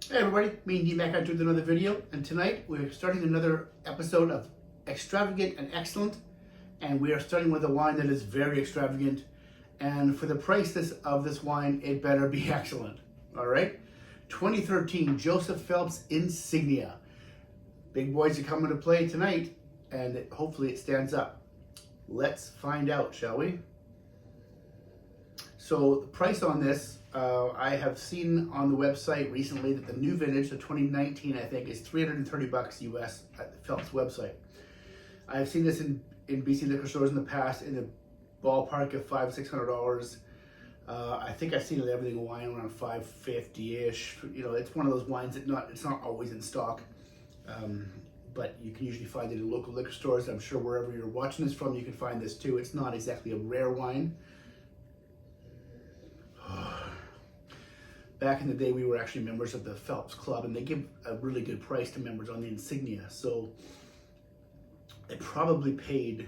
Hey everybody, me and D back out with another video, and tonight we're starting another episode of Extravagant and Excellent, and we are starting with a wine that is very extravagant, and for the price of this wine, it better be excellent. All right, 2013 Joseph Phelps Insignia. Big boys are coming to play tonight, and hopefully it stands up. Let's find out, shall we? So the price on this, I have seen on the website recently that the new vintage, the 2019, I think, is $330 US at the Phelps website. I have seen this in BC liquor stores in the past in the ballpark of $500-600. I think I've seen everything wine around $550-ish. You know, it's one of those wines that it's not always in stock, but you can usually find it in local liquor stores. I'm sure wherever you're watching this from, you can find this too. It's not exactly a rare wine. Back in the day, we were actually members of the Phelps Club, and they give a really good price to members on the Insignia. So I probably paid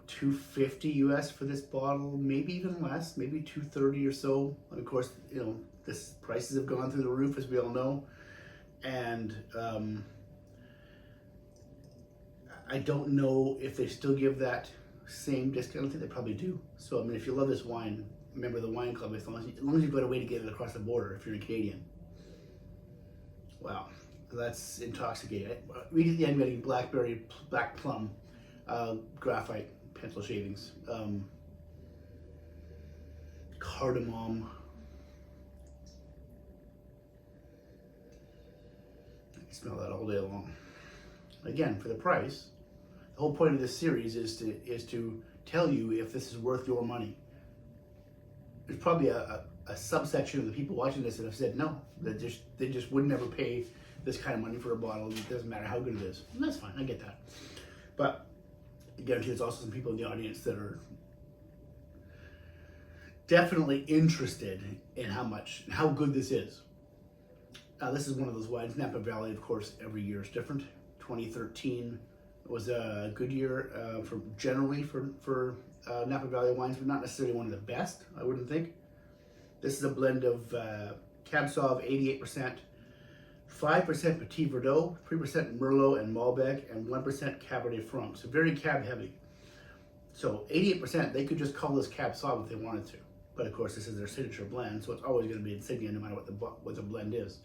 $250 US for this bottle, maybe even less, maybe $230 or so. And of course, you know, prices have gone through the roof, as we all know. And I don't know if they still give that same discount. I think they probably do. So I mean, if you love this wine, member of the wine club, as long as you've got a way to get it across the border if you're a Canadian. Wow, that's intoxicating. Immediately I'm getting blackberry, black plum, graphite pencil shavings, cardamom. I can smell that all day long. Again, for the price, the whole point of this series is to tell you if this is worth your money. There's probably a subsection of the people watching this that have said no, they just would never pay this kind of money for a bottle. It doesn't matter how good it is. And that's fine, I get that. But I guarantee there's also some people in the audience that are definitely interested in how good this is. This is one of those wines. Napa Valley, of course, every year is different. 2013 was a good year generally for Napa Valley wines, but not necessarily one of the best, I wouldn't think. This is a blend of Cab Sauv, 88%, 5% Petit Verdot, 3% Merlot and Malbec, and 1% Cabernet Franc. So very cab heavy. So 88%, they could just call this Cab Sauv if they wanted to. But of course, this is their signature blend, so it's always going to be Insignia no matter what the blend is.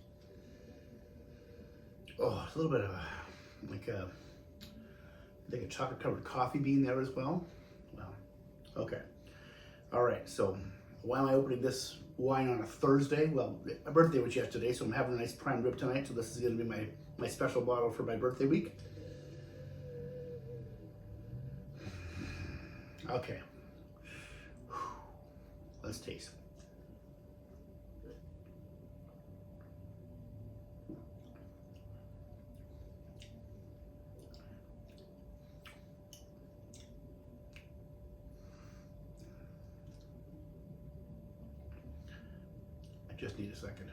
Oh, a little bit of I think a chocolate covered coffee bean there as well. Wow. Okay. All right. So why am I opening this wine on a Thursday? Well, my birthday was yesterday, so I'm having a nice prime rib tonight. So this is going to be my special bottle for my birthday week. Okay. Let's taste. Just need a second.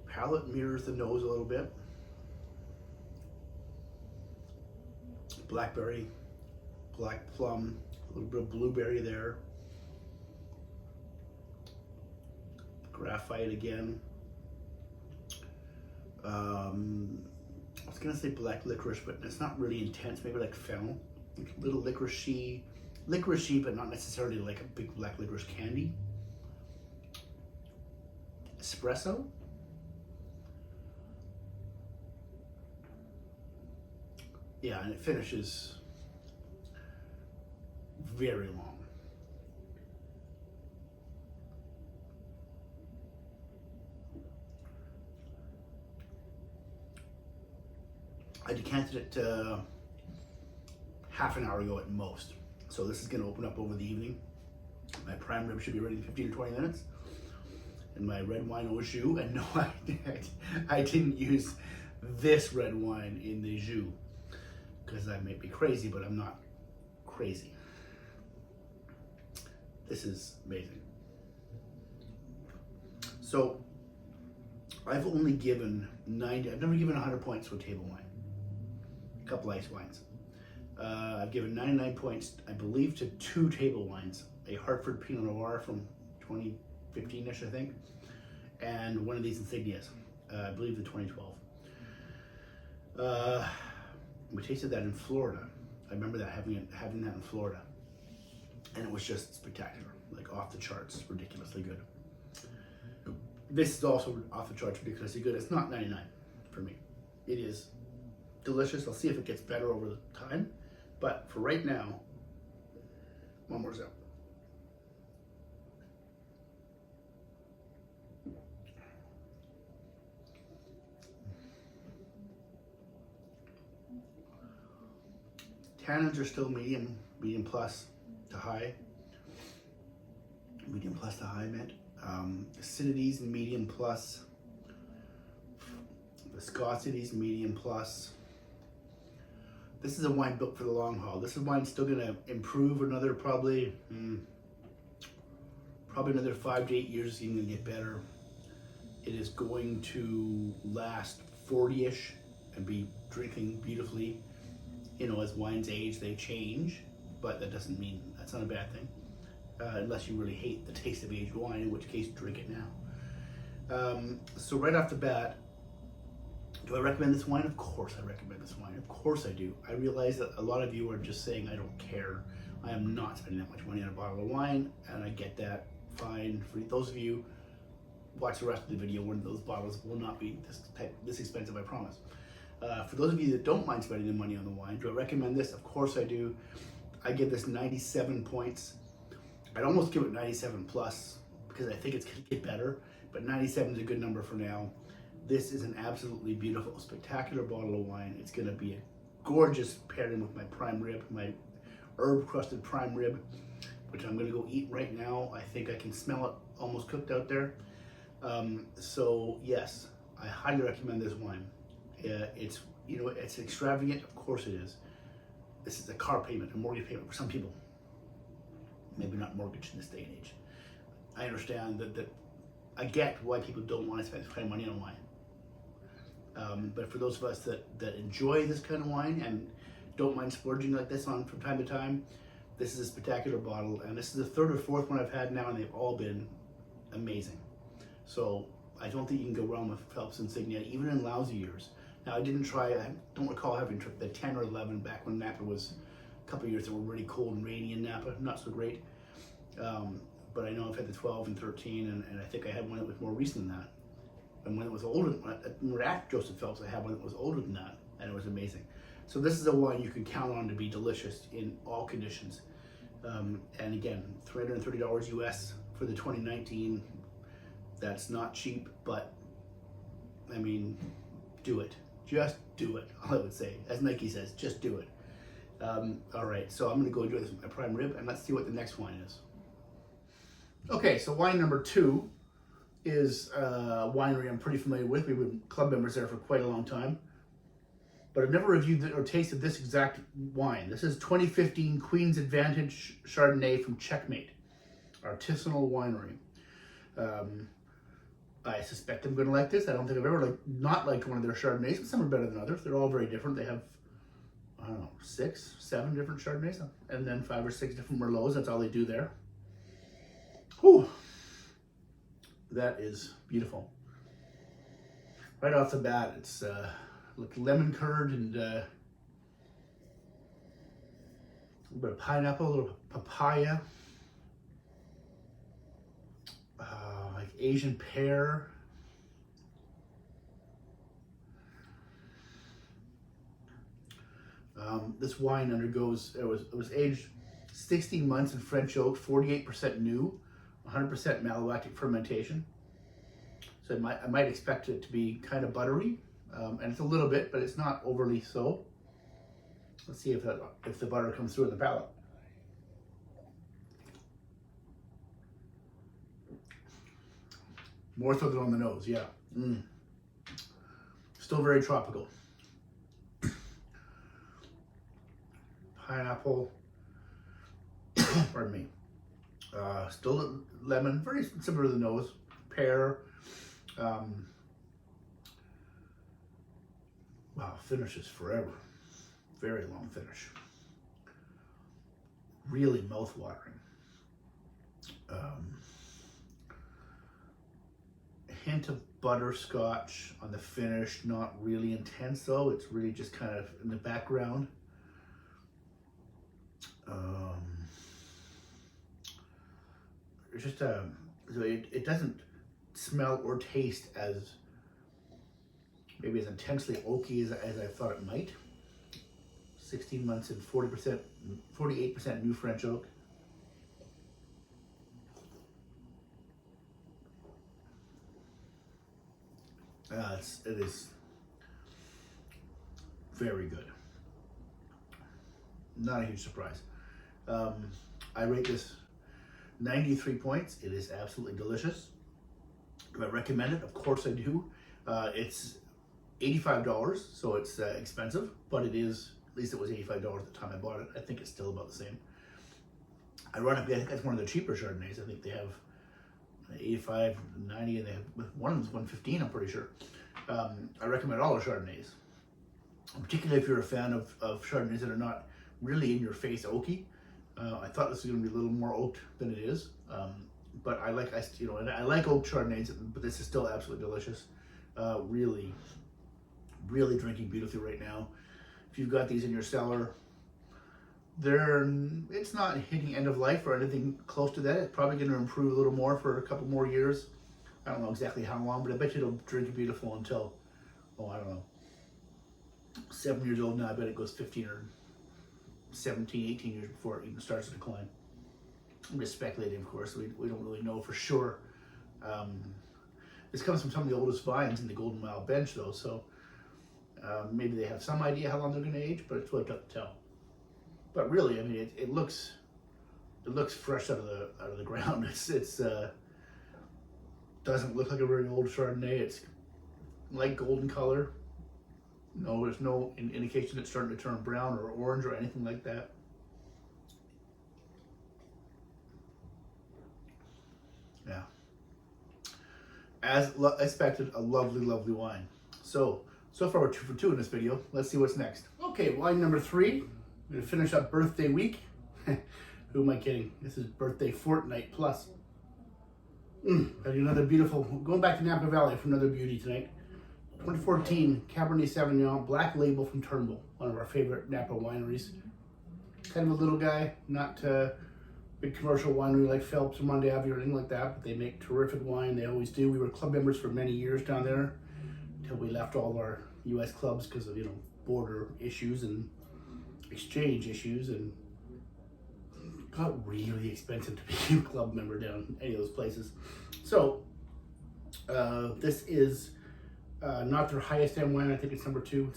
Palate mirrors the nose a little bit. Blackberry, black plum, a little bit of blueberry there. Graphite again. I was gonna say black licorice, but it's not really intense. Maybe like fennel, like a little licoricey, but not necessarily like a big black licorice candy. Espresso. Yeah, and it finishes very long. I decanted it half an hour ago at most. So this is going to open up over the evening. My prime rib should be ready in 15 to 20 minutes. And my red wine au jus. And no, I didn't use this red wine in the jus, because I may be crazy, but I'm not crazy. This is amazing. So I've only given 90, I've never given 100 points to a table wine. A couple ice wines. I've given 99 points, I believe, to 2 table wines. A Hartford Pinot Noir from 2015-ish, I think, and one of these Insignias, I believe the 2012. We tasted that in Florida. I remember that having that in Florida, and it was just spectacular, like off the charts, ridiculously good. This is also off the charts, ridiculously good. It's not 99 for me. It is delicious. I'll see if it gets better over the time, but for right now, one more sip. Tannins are still medium plus to high. Medium plus to high, I meant. Acidities, medium plus. Viscosities, medium plus. This is a wine built for the long haul. This is wine still going to improve another probably another 5 to 8 years. It's going to get better. It is going to last 40-ish and be drinking beautifully. You know, as wines age, they change, but that doesn't mean that's not a bad thing. Unless you really hate the taste of aged wine, in which case drink it now. So right off the bat, do I recommend this wine? Of course I recommend this wine. Of course I do. I realize that a lot of you are just saying, I don't care. I am not spending that much money on a bottle of wine, and I get that. Fine. For those of you, watch the rest of the video when those bottles will not be this expensive, I promise. For those of you that don't mind spending the money on the wine, do I recommend this? Of course I do. I give this 97 points. I'd almost give it 97 plus because I think it's going to get better, but 97 is a good number for now. This is an absolutely beautiful, spectacular bottle of wine. It's going to be a gorgeous pairing with my prime rib, my herb-crusted prime rib, which I'm going to go eat right now. I think I can smell it almost cooked out there. So yes, I highly recommend this wine. It's, you know, it's extravagant. Of course it is. This is a car payment, a mortgage payment for some people. Maybe not mortgage in this day and age. I understand that I get why people don't want to spend this kind of money on wine. But for those of us that enjoy this kind of wine and don't mind splurging like this on from time to time, this is a spectacular bottle, and this is the 3rd or 4th one I've had now, and they've all been amazing. So I don't think you can go wrong with Phelps Insignia, even in lousy years. Now I don't recall having the 10 or 11 back when Napa was a couple of years that were really cold and rainy in Napa, not so great. But I know I've had the 12 and 13, and I think I had one that was more recent than that. And when it was older, when we're at Joseph Phelps, I had one that was older than that, and it was amazing. So this is a wine you can count on to be delicious in all conditions. And again, $330 US for the 2019. That's not cheap, but I mean, do it. Just do it, all I would say. As Nike says, just do it. All right, so I'm gonna go enjoy this with my prime rib, and let's see what the next wine is. Okay, so wine number 2 is a winery I'm pretty familiar with. We've been club members there for quite a long time, but I've never reviewed or tasted this exact wine. This is 2015 Queen's Advantage Chardonnay from Checkmate, artisanal winery. I suspect I'm going to like this. I don't think I've ever not liked one of their Chardonnays, but some are better than others. They're all very different. They have, I don't know, 6, 7 different Chardonnays, and then 5 or 6 different Merlots. That's all they do there. Whew. That is beautiful. Right off the bat, it's like lemon curd and a little bit of pineapple, a little papaya, like Asian pear. This wine undergoes, it was aged 16 months in French oak, 48% new, 100% malolactic fermentation. So I might expect it to be kind of buttery, and it's a little bit, but it's not overly so. Let's see if the butter comes through in the palate. More so than on the nose, yeah. Still very tropical. Pineapple, pardon me. Still lemon, very similar to the nose. Pear, finishes forever. Very long finish. Really mouth-watering. A hint of butterscotch on the finish, not really intense though. It's really just kind of in the background. It's just so it doesn't smell or taste as maybe as intensely oaky as I thought it might. 16 months and 48% new French oak. It is very good. Not a huge surprise. I rate this 93 points. It is absolutely delicious. Do I recommend it? Of course I do. It's $85, so it's expensive, but it is, at least it was $85 at the time I bought it. I think it's still about the same. Ironically, I think that's one of the cheaper Chardonnays. I think they have 85, 90, and they have, one of them's 115, I'm pretty sure. I recommend all the Chardonnays, particularly if you're a fan of Chardonnays that are not really in your face oaky. I thought this was going to be a little more oaked than it is, but I like oak Chardonnays, but this is still absolutely delicious. Really drinking beautifully right now. If you've got these in your cellar, it's not hitting end of life or anything close to that. It's probably going to improve a little more for a couple more years. I don't know exactly how long, but I bet you it'll drink beautiful until, I don't know, 7 years old now. I bet it goes 15 or 17, 18 years before it even starts to decline. I'm just speculating, of course. We don't really know for sure. This comes from some of the oldest vines in the Golden Mile bench, though, so maybe they have some idea how long they're going to age, but it's really tough to tell. But really, I mean, it looks fresh out of the ground. It's doesn't look like a very old Chardonnay. It's light golden color. No, there's no indication it's starting to turn brown or orange or anything like that. Yeah. As expected, a lovely, lovely wine. So far we're 2 for 2 in this video. Let's see what's next. Okay, wine number 3. I'm gonna finish up birthday week. Who am I kidding? This is birthday fortnight plus. Another beautiful, going back to Napa Valley for another beauty tonight. 2014 Cabernet Sauvignon, Black Label from Turnbull, one of our favorite Napa wineries. Kind of a little guy, not big commercial winery like Phelps or Monday Abbey or anything like that, but they make terrific wine. They always do. We were club members for many years down there until we left all of our U.S. clubs because of border issues and exchange issues, and it got really expensive to be a club member down any of those places. So this is not their highest end wine. I think it's number 2.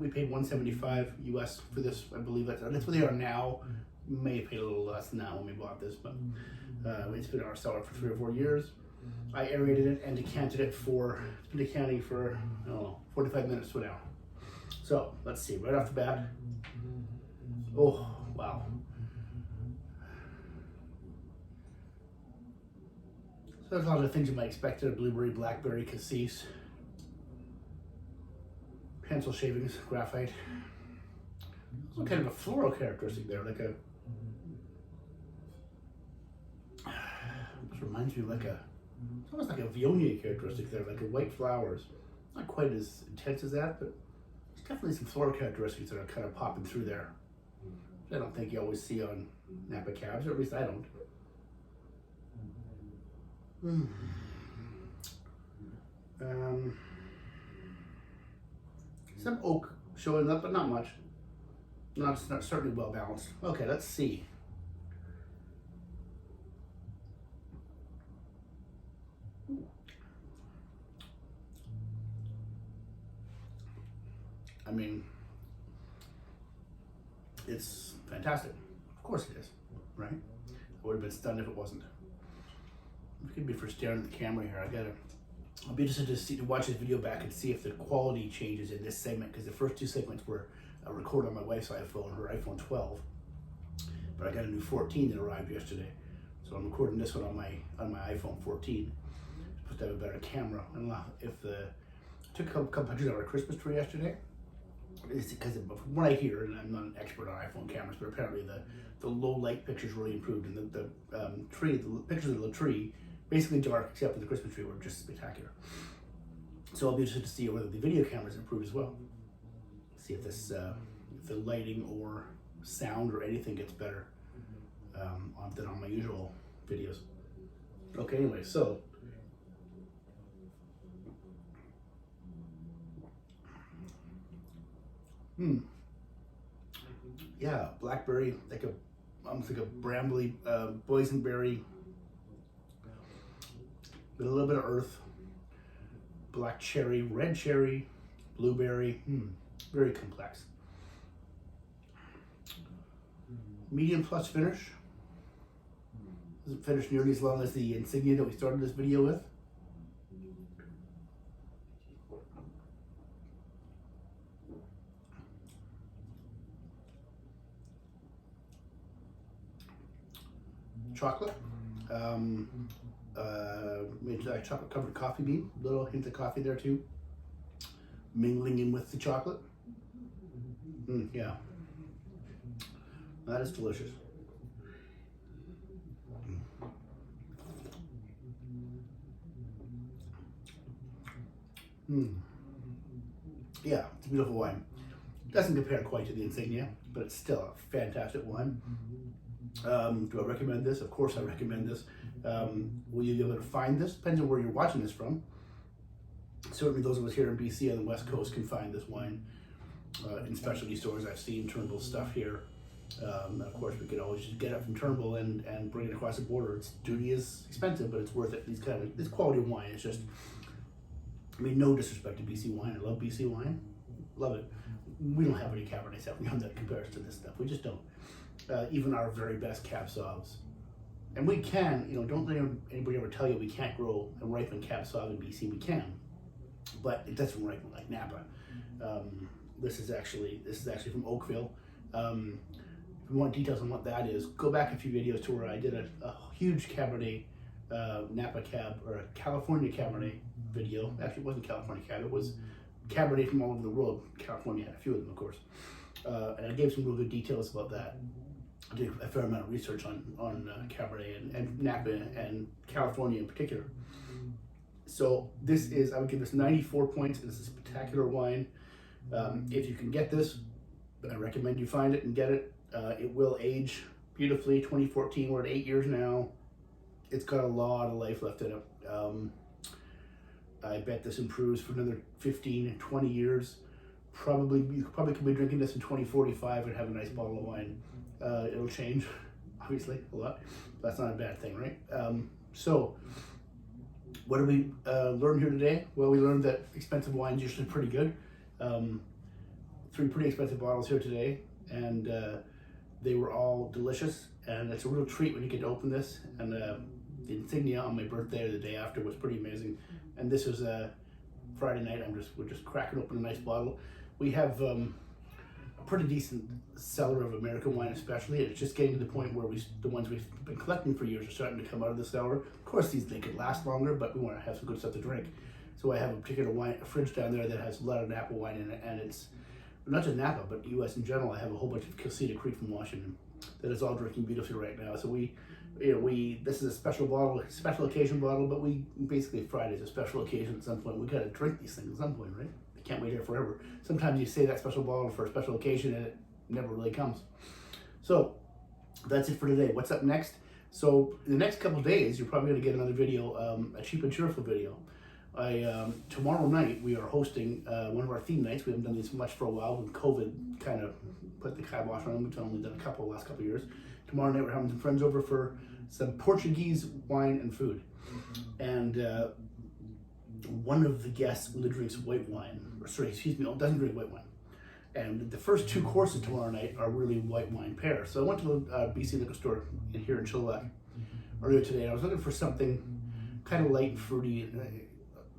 We paid $175 US for this. I believe that's what they are now. We may have paid a little less than that when we bought this, but it's been in our cellar for 3 or 4 years. I aerated it and decanted it for, it's been decanting for, I don't know, 45 minutes to an hour. So let's see, right off the bat. Oh, wow. So there's a lot of things you might expect: blueberry, blackberry, cassis, pencil shavings, graphite. Some kind of a floral characteristic there, like a. This reminds me of it's almost like a Viognier characteristic there, like a white flowers. Not quite as intense as that, but there's definitely some floral characteristics that are kind of popping through there. I don't think you always see on Napa cabs, or at least I don't. Some oak showing up, but not much. Not certainly well balanced. Okay, let's see. I mean, it's fantastic. Of course it is, right? I would have been stunned if it wasn't. Forgive me for staring at the camera here. I'll be interested to watch this video back and see if the quality changes in this segment, because the first 2 segments were recorded on my wife's iPhone, her iPhone 12. But I got a new 14 that arrived yesterday, so I'm recording this one on my iPhone 14. Supposed to have a better camera. I don't know if I took a couple pictures of our Christmas tree yesterday. It's because from what I hear, and I'm not an expert on iPhone cameras, but apparently the low light pictures really improved, and the pictures of the tree, basically dark except for the Christmas tree, were just spectacular. So I'll be interested to see whether the video cameras improved as well. See if this, if the lighting or sound or anything gets better than on my usual videos. Okay, anyway, so yeah, blackberry, like almost like a brambly, boysenberry, with a little bit of earth, black cherry, red cherry, blueberry, very complex. Medium plus finish. Doesn't finish nearly as long as the insignia that we started this video with. Chocolate. Made like chocolate covered coffee bean. Little hint of coffee there too. Mingling in with the chocolate. Yeah. That is delicious. Yeah, it's a beautiful wine. Doesn't compare quite to the Insignia, but it's still a fantastic wine. Do I recommend this? Of course I recommend this. Will you be able to find this? Depends on where you're watching this from. Certainly those of us here in BC on the West Coast can find this wine in specialty stores. I've seen Turnbull stuff here. Of course, we could always just get it from Turnbull and bring it across the border. Its duty is expensive, but it's worth it. This quality of wine, it's just, I mean, no disrespect to BC wine. I love BC wine, love it. We don't have any Cabernet Sauvignon that compares to this stuff. We just don't. Even our very best Cab Sauves. And we can, don't let anybody ever tell you we can't grow and ripen Cab Sauv in BC. We can, but it doesn't ripen like Napa. This is actually from Oakville. If you want details on what that is, go back a few videos to where I did a huge Cabernet Napa Cab, or a California Cabernet video. Actually, it wasn't California Cab, it was Cabernet from all over the world. California had a few of them, of course. And I gave some real good details about that. I did a fair amount of research on Cabernet and Napa and California in particular. So this is, I would give this 94 points. This is a spectacular wine. If you can get this, I recommend you find it and get it. It will age beautifully. 2014, we're at 8 years now. It's got a lot of life left in it. I bet this improves for another 15, 20 years. You probably could be drinking this in 2045 and have a nice bottle of wine. It'll change, obviously, a lot. That's not a bad thing, right? So, what did we learn here today? Well, we learned that expensive wine's usually pretty good. 3 pretty expensive bottles here today, and they were all delicious, and it's a real treat when you get to open this. And the Insignia on my birthday or the day after was pretty amazing. And this was Friday night. We're just cracking open a nice bottle. We have a pretty decent cellar of American wine, especially. It's just getting to the point where the ones we've been collecting for years are starting to come out of the cellar. Of course, they could last longer, but we want to have some good stuff to drink. So I have a particular fridge down there that has a lot of Napa wine in it, and it's not just Napa, but U.S. in general. I have a whole bunch of Casita Creek from Washington that is all drinking beautifully right now. So this is a special bottle, special occasion bottle, but basically Friday's a special occasion at some point. We got to drink these things at some point, right? I can't wait here forever. Sometimes you say that special bottle for a special occasion and it never really comes. So that's it for today. What's up next? So in the next couple of days, you're probably going to get another video, a cheap and cheerful video. Tomorrow night we are hosting one of our theme nights. We haven't done these much for a while when COVID kind of put the kibosh on them. We've only done a couple last couple of years. Tomorrow night we're having some friends over for some Portuguese wine and food. And one of the guests only drinks white wine, doesn't drink white wine. And the first 2 courses tomorrow night are really white wine pair. So I went to the BC liquor store here in Chilliwack earlier today, and I was looking for something kind of light and fruity,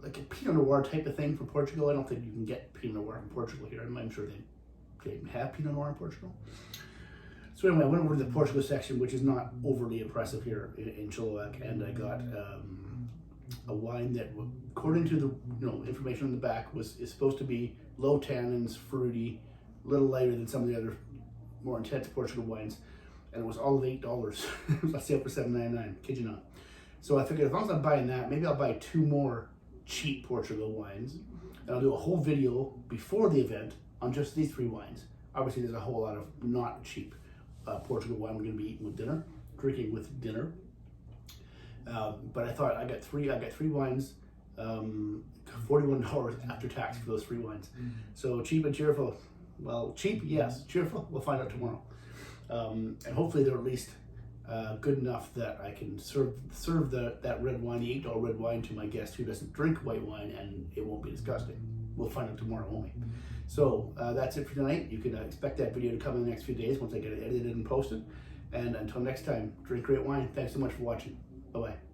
like a Pinot Noir type of thing for Portugal. I don't think you can get Pinot Noir in Portugal here. I'm sure they have Pinot Noir in Portugal. So anyway, I went over to the Portugal section, which is not overly impressive here in Chilliwack, and I got a wine that, according to the information on the back, is supposed to be low tannins, fruity, a little lighter than some of the other more intense Portugal wines, and it was all of $8. Let's say up for $7.99. Kid you not. So I figured as long as I'm buying that, maybe I'll buy 2 more cheap Portugal wines, and I'll do a whole video before the event on just these 3 wines. Obviously, there's a whole lot of not cheap Portugal wine we're going to be eating with dinner, drinking with dinner. But I thought I got three wines, $41 after tax for those 3 wines. So cheap and cheerful. Well, cheap, yes. Cheerful, we'll find out tomorrow. And hopefully they're at least good enough that I can serve that red wine, the $8 red wine, to my guest who doesn't drink white wine, and it won't be disgusting. We'll find out tomorrow, won't we? So that's it for tonight. You can expect that video to come in the next few days once I get it edited and posted. And until next time, drink great wine. Thanks so much for watching. Bye-bye.